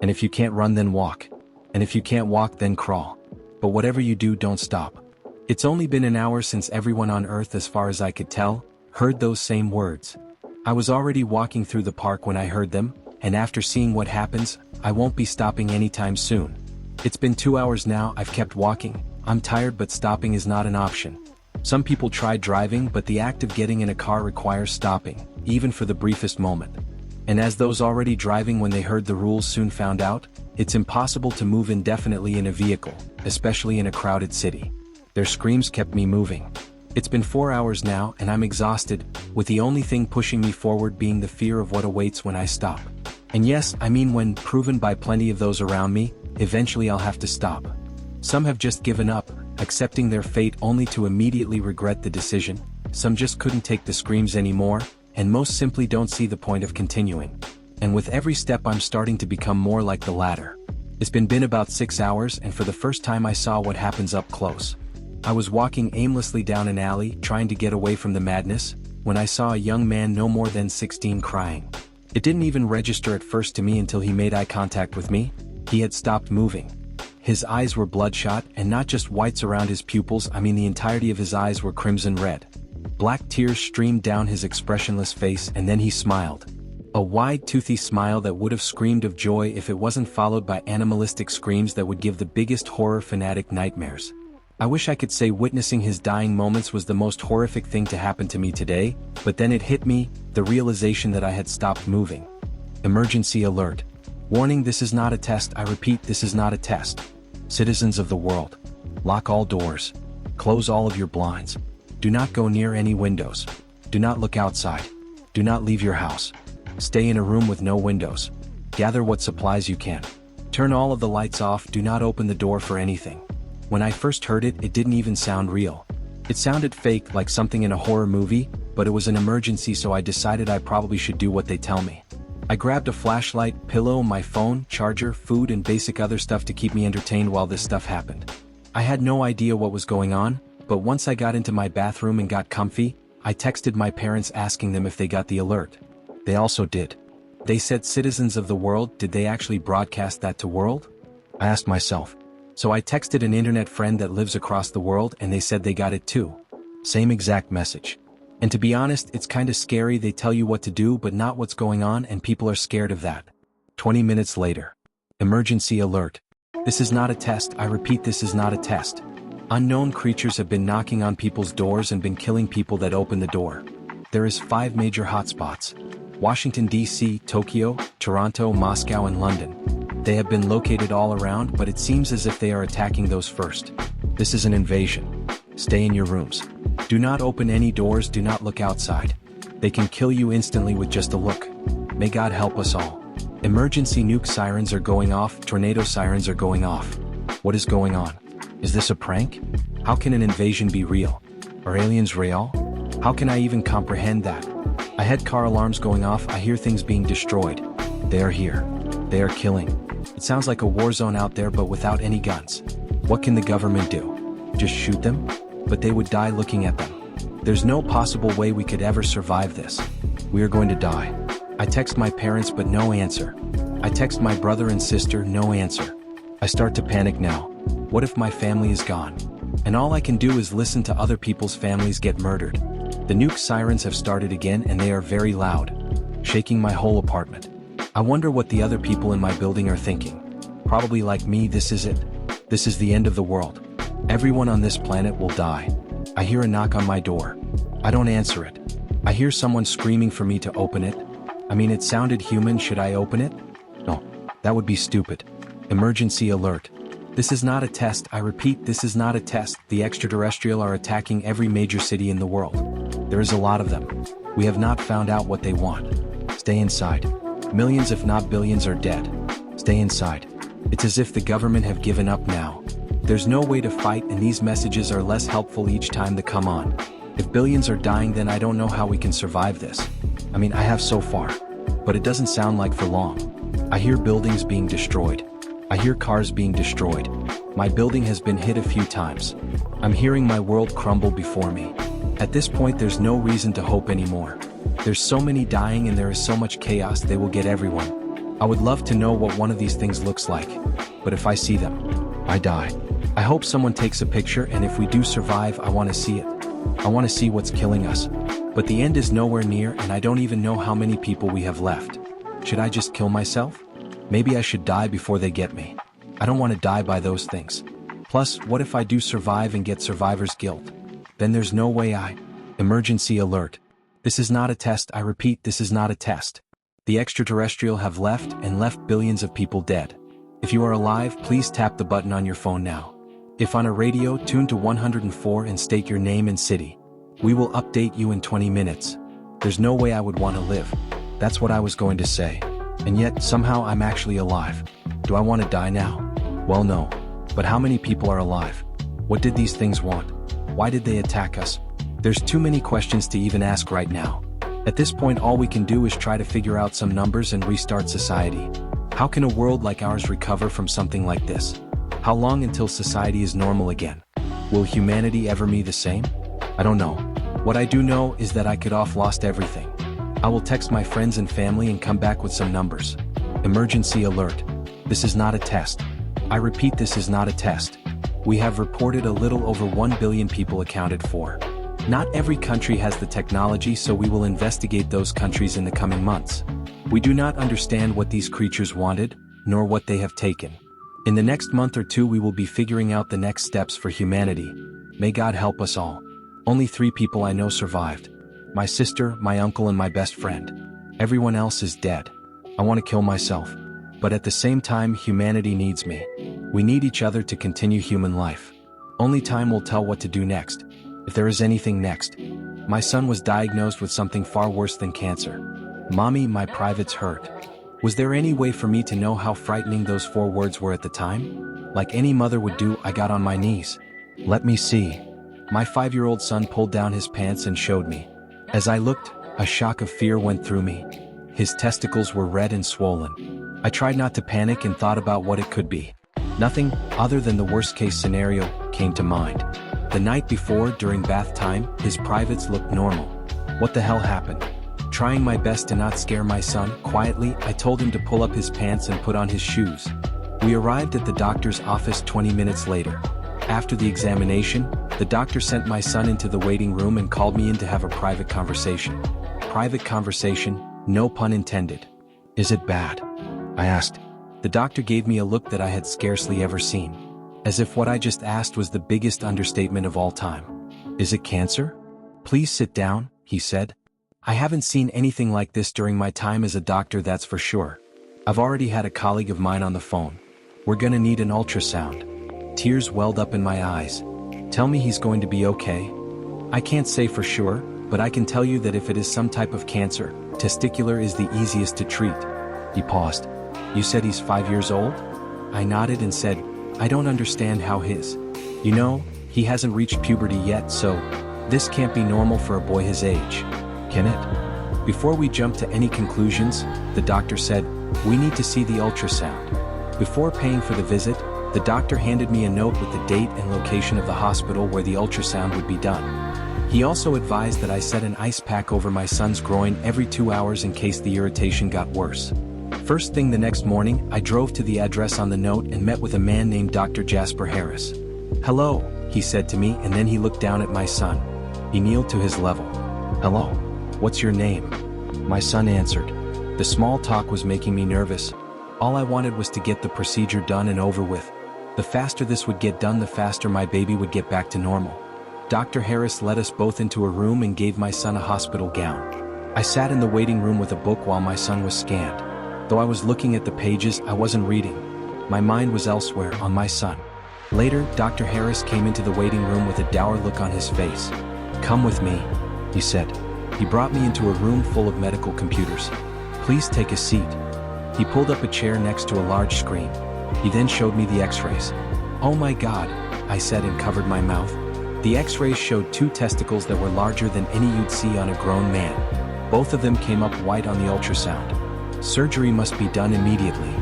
And if you can't run, then walk. And if you can't walk, then crawl. But whatever you do, don't stop. It's only been an hour since everyone on Earth, as far as I could tell, heard those same words. I was already walking through the park when I heard them, and after seeing what happens, I won't be stopping anytime soon. It's been 2 hours now. I've kept walking. I'm tired, but stopping is not an option. Some people try driving, but the act of getting in a car requires stopping, even for the briefest moment. And as those already driving when they heard the rules soon found out, it's impossible to move indefinitely in a vehicle, especially in a crowded city. Their screams kept me moving. It's been 4 hours now, and I'm exhausted, with the only thing pushing me forward being the fear of what awaits when I stop. And yes, I mean when, proven by plenty of those around me, eventually I'll have to stop. Some have just given up, accepting their fate only to immediately regret the decision. Some just couldn't take the screams anymore, and most simply don't see the point of continuing. And with every step I'm starting to become more like the latter. It's been about 6 hours, and for the first time I saw what happens up close. I was walking aimlessly down an alley, trying to get away from the madness, when I saw a young man no more than 16 crying. It didn't even register at first to me until he made eye contact with me. He had stopped moving. His eyes were bloodshot, and not just whites around his pupils, I mean the entirety of his eyes were crimson red. Black tears streamed down his expressionless face, and then he smiled. A wide, toothy smile that would have screamed of joy if it wasn't followed by animalistic screams that would give the biggest horror fanatic nightmares. I wish I could say witnessing his dying moments was the most horrific thing to happen to me today, but then it hit me, the realization that I had stopped moving. Emergency alert. Warning, this is not a test. I repeat, this is not a test. Citizens of the world. Lock all doors. Close all of your blinds. Do not go near any windows. Do not look outside. Do not leave your house. Stay in a room with no windows. Gather what supplies you can. Turn all of the lights off. Do not open the door for anything. When I first heard it, it didn't even sound real. It sounded fake, like something in a horror movie, but it was an emergency, so I decided I probably should do what they tell me. I grabbed a flashlight, pillow, my phone, charger, food, and basic other stuff to keep me entertained while this stuff happened. I had no idea what was going on, but once I got into my bathroom and got comfy, I texted my parents asking them if they got the alert. They also did. They said citizens of the world. Did they actually broadcast that to world? I asked myself. So I texted an internet friend that lives across the world, and they said they got it too. Same exact message. And to be honest, it's kinda scary. They tell you what to do but not what's going on, and people are scared of that. 20 minutes later. Emergency alert. This is not a test. I repeat, this is not a test. Unknown creatures have been knocking on people's doors and been killing people that open the door. There is 5 major hotspots. Washington, D.C., Tokyo, Toronto, Moscow, and London. They have been located all around, but it seems as if they are attacking those first. This is an invasion. Stay in your rooms. Do not open any doors. Do not look outside. They can kill you instantly with just a look. May God help us all. Emergency nuke sirens are going off. Tornado sirens are going off. What is going on? Is this a prank? How can an invasion be real? Are aliens real? How can I even comprehend that? I had car alarms going off. I hear things being destroyed. They are here. They are killing. It sounds like a war zone out there, but without any guns. What can the government do? Just shoot them? But they would die looking at them. There's no possible way we could ever survive this. We are going to die. I text my parents, but no answer. I text my brother and sister, no answer. I start to panic now. What if my family is gone? And all I can do is listen to other people's families get murdered. The nuke sirens have started again, and they are very loud, shaking my whole apartment. I wonder what the other people in my building are thinking. Probably like me, this is it. This is the end of the world. Everyone on this planet will die. I hear a knock on my door. I don't answer it. I hear someone screaming for me to open it. I mean, it sounded human. Should I open it? No, that would be stupid. Emergency alert. This is not a test. I repeat, this is not a test. The extraterrestrial are attacking every major city in the world. There is a lot of them. We have not found out what they want. Stay inside. Millions if not billions are dead. Stay inside. It's as if the government have given up now. There's no way to fight, and these messages are less helpful each time they come on. If billions are dying, then I don't know how we can survive this. I mean, I have so far. But it doesn't sound like for long. I hear buildings being destroyed. I hear cars being destroyed. My building has been hit a few times. I'm hearing my world crumble before me. At this point, there's no reason to hope anymore. There's so many dying and there is so much chaos, they will get everyone. I would love to know what one of these things looks like. But if I see them, I die. I hope someone takes a picture, and if we do survive, I want to see it. I want to see what's killing us. But the end is nowhere near, and I don't even know how many people we have left. Should I just kill myself? Maybe I should die before they get me. I don't want to die by those things. Plus, what if I do survive and get survivor's guilt? Then there's no way I... Emergency alert. This is not a test. I repeat, this is not a test. The extraterrestrial have left and left billions of people dead. If you are alive, please tap the button on your phone now. If on a radio, tune to 104 and state your name and city. We will update you in 20 minutes. There's no way I would want to live. That's what I was going to say. And yet, somehow I'm actually alive. Do I want to die now? Well, no. But how many people are alive? What did these things want? Why did they attack us? There's too many questions to even ask right now. At this point, all we can do is try to figure out some numbers and restart society. How can a world like ours recover from something like this? How long until society is normal again? Will humanity ever be the same? I don't know. What I do know is that I could have lost everything. I will text my friends and family and come back with some numbers. Emergency alert. This is not a test. I repeat, this is not a test. We have reported a little over 1 billion people accounted for. Not every country has the technology, so we will investigate those countries in the coming months. We do not understand what these creatures wanted, nor what they have taken. In the next month or two, we will be figuring out the next steps for humanity. May God help us all. Only 3 people I know survived. My sister, my uncle, and my best friend. Everyone else is dead. I want to kill myself. But at the same time, humanity needs me. We need each other to continue human life. Only time will tell what to do next. If there is anything next. My son was diagnosed with something far worse than cancer. Mommy, my privates hurt. Was there any way for me to know how frightening those 4 words were at the time? Like any mother would do, I got on my knees. Let me see. My 5-year-old son pulled down his pants and showed me. As I looked, a shock of fear went through me. His testicles were red and swollen. I tried not to panic and thought about what it could be. Nothing, other than the worst-case scenario, came to mind. The night before, during bath time, his privates looked normal. What the hell happened? Trying my best to not scare my son, quietly, I told him to pull up his pants and put on his shoes. We arrived at the doctor's office 20 minutes later. After the examination, the doctor sent my son into the waiting room and called me in to have a private conversation. Private conversation, no pun intended. Is it bad? I asked. The doctor gave me a look that I had scarcely ever seen. As if what I just asked was the biggest understatement of all time. Is it cancer? Please sit down, he said. I haven't seen anything like this during my time as a doctor, that's for sure. I've already had a colleague of mine on the phone. We're gonna need an ultrasound. Tears welled up in my eyes. Tell me he's going to be okay. I can't say for sure, but I can tell you that if it is some type of cancer, testicular is the easiest to treat. He paused. You said he's 5 years old? I nodded and said, I don't understand how his. You know, he hasn't reached puberty yet, so this can't be normal for a boy his age. Can it? Before we jump to any conclusions, the doctor said, we need to see the ultrasound. Before paying for the visit, the doctor handed me a note with the date and location of the hospital where the ultrasound would be done. He also advised that I set an ice pack over my son's groin every 2 hours in case the irritation got worse. First thing the next morning, I drove to the address on the note and met with a man named Dr. Jasper Harris. Hello, he said to me, and then he looked down at my son. He kneeled to his level. Hello, what's your name? My son answered. The small talk was making me nervous. All I wanted was to get the procedure done and over with. The faster this would get done, the faster my baby would get back to normal. Dr. Harris led us both into a room and gave my son a hospital gown. I sat in the waiting room with a book while my son was scanned. Though I was looking at the pages, I wasn't reading. My mind was elsewhere, on my son. Later, Dr. Harris came into the waiting room with a dour look on his face. Come with me, he said. He brought me into a room full of medical computers. Please take a seat. He pulled up a chair next to a large screen. He then showed me the x-rays. Oh my God, I said and covered my mouth. The x-rays showed 2 testicles that were larger than any you'd see on a grown man. Both of them came up white on the ultrasound. Surgery must be done immediately.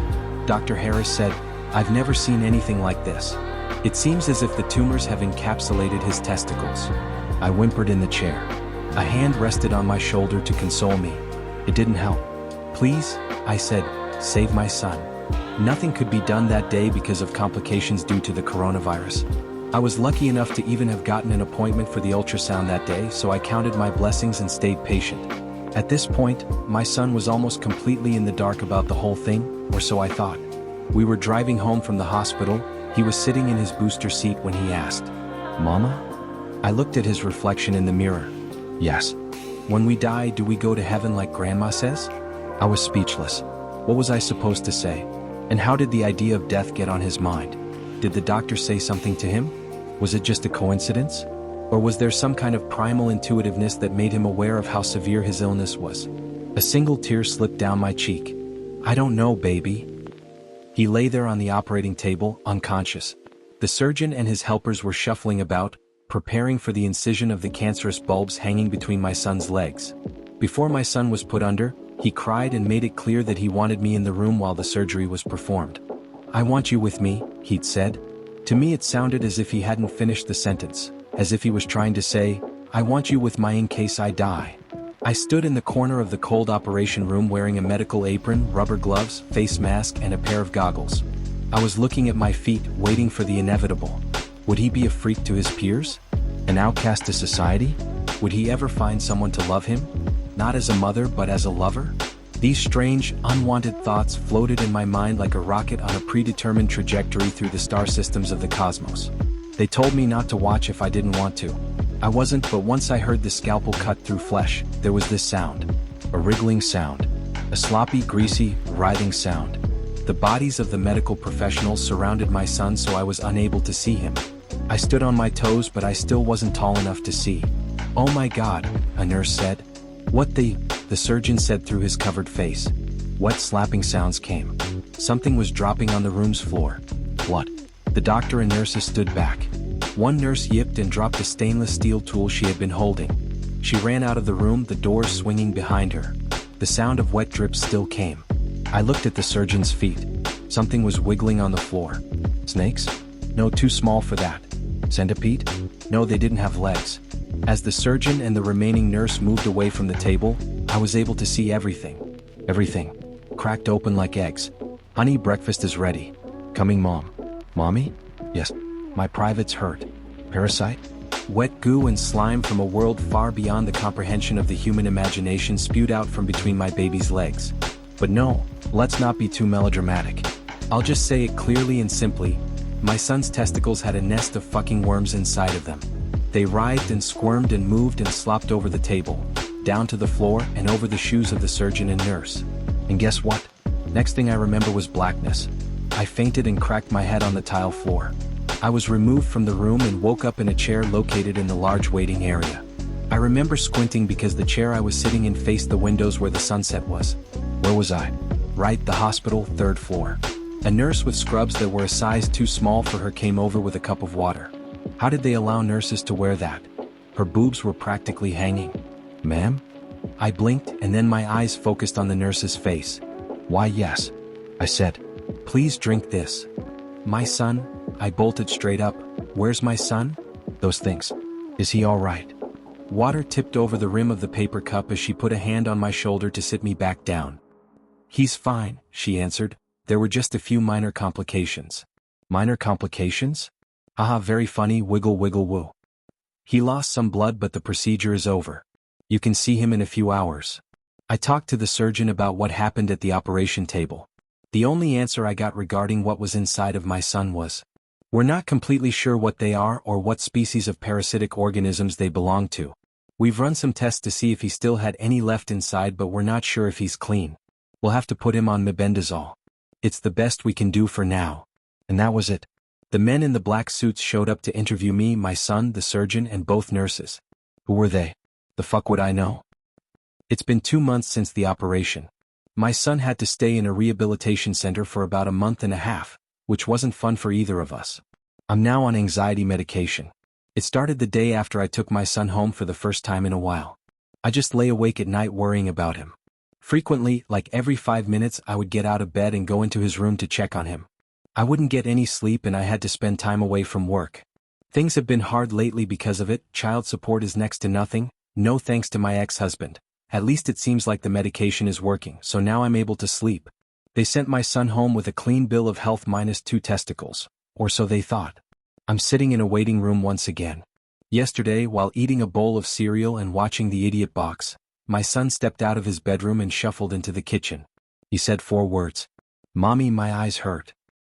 Dr. Harris said, I've never seen anything like this. It seems as if the tumors have encapsulated his testicles. I whimpered in the chair. A hand rested on my shoulder to console me. It didn't help. Please, I said, save my son. Nothing could be done that day because of complications due to the coronavirus. I was lucky enough to even have gotten an appointment for the ultrasound that day, so I counted my blessings and stayed patient. At this point, my son was almost completely in the dark about the whole thing, or so I thought. We were driving home from the hospital. He was sitting in his booster seat when he asked, "Mama?" I looked at his reflection in the mirror. "Yes. When we die, do we go to heaven like Grandma says?" I was speechless. What was I supposed to say? And how did the idea of death get on his mind? Did the doctor say something to him? Was it just a coincidence? Or was there some kind of primal intuitiveness that made him aware of how severe his illness was? A single tear slipped down my cheek. "I don't know, baby." He lay there on the operating table, unconscious. The surgeon and his helpers were shuffling about, preparing for the incision of the cancerous bulbs hanging between my son's legs. Before my son was put under, he cried and made it clear that he wanted me in the room while the surgery was performed. "I want you with me," he'd said. To me it sounded as if he hadn't finished the sentence, as if he was trying to say, "I want you with me in case I die." I stood in the corner of the cold operation room wearing a medical apron, rubber gloves, face mask, and a pair of goggles. I was looking at my feet, waiting for the inevitable. Would he be a freak to his peers? An outcast to society? Would he ever find someone to love him? Not as a mother, but as a lover? These strange, unwanted thoughts floated in my mind like a rocket on a predetermined trajectory through the star systems of the cosmos. They told me not to watch if I didn't want to. I wasn't, but once I heard the scalpel cut through flesh, there was this sound. A wriggling sound. A sloppy, greasy, writhing sound. The bodies of the medical professionals surrounded my son, so I was unable to see him. I stood on my toes, but I still wasn't tall enough to see. "Oh my God," a nurse said. "What the surgeon said through his covered face. Wet slapping sounds came. Something was dropping on the room's floor. What? The doctor and nurses stood back. One nurse yipped and dropped a stainless steel tool she had been holding. She ran out of the room, the doors swinging behind her. The sound of wet drips still came. I looked at the surgeon's feet. Something was wiggling on the floor. Snakes? No, too small for that. Centipede? No, they didn't have legs. As the surgeon and the remaining nurse moved away from the table, I was able to see everything. Everything. Cracked open like eggs. "Honey, breakfast is ready." "Coming, Mom." "Mommy?" "Yes." "My private's hurt." "Parasite?" Wet goo and slime from a world far beyond the comprehension of the human imagination spewed out from between my baby's legs. But no, let's not be too melodramatic. I'll just say it clearly and simply. My son's testicles had a nest of fucking worms inside of them. They writhed and squirmed and moved and slopped over the table, down to the floor and over the shoes of the surgeon and nurse. And guess what? Next thing I remember was blackness. I fainted and cracked my head on the tile floor. I was removed from the room and woke up in a chair located in the large waiting area. I remember squinting because the chair I was sitting in faced the windows where the sunset was. Where was I? Right, the hospital, 3rd floor. A nurse with scrubs that were a size too small for her came over with a cup of water. How did they allow nurses to wear that? Her boobs were practically hanging. "Ma'am?" I blinked and then my eyes focused on the nurse's face. "Why, yes," I said. "Please drink this." "My son?" I bolted straight up. "Where's my son?" "Those things. Is he all right?" Water tipped over the rim of the paper cup as she put a hand on my shoulder to sit me back down. "He's fine," she answered. "There were just a few minor complications." "Minor complications?" "Haha, very funny, wiggle wiggle woo. He lost some blood but the procedure is over. You can see him in a few hours." I talked to the surgeon about what happened at the operation table. The only answer I got regarding what was inside of my son was, "We're not completely sure what they are or what species of parasitic organisms they belong to. We've run some tests to see if he still had any left inside, but we're not sure if he's clean. We'll have to put him on mebendazole. It's the best we can do for now." And that was it. The men in the black suits showed up to interview me, my son, the surgeon, and both nurses. Who were they? The fuck would I know? It's been 2 months since the operation. My son had to stay in a rehabilitation center for about a month and a half, which wasn't fun for either of us. I'm now on anxiety medication. It started the day after I took my son home for the first time in a while. I just lay awake at night worrying about him. Frequently, like every 5 minutes, I would get out of bed and go into his room to check on him. I wouldn't get any sleep and I had to spend time away from work. Things have been hard lately because of it. Child support is next to nothing, no thanks to my ex-husband. At least it seems like the medication is working, so now I'm able to sleep. They sent my son home with a clean bill of health minus 2 testicles, or so they thought. I'm sitting in a waiting room once again. Yesterday, while eating a bowl of cereal and watching the idiot box, my son stepped out of his bedroom and shuffled into the kitchen. He said 4 words. "Mommy, my eyes hurt."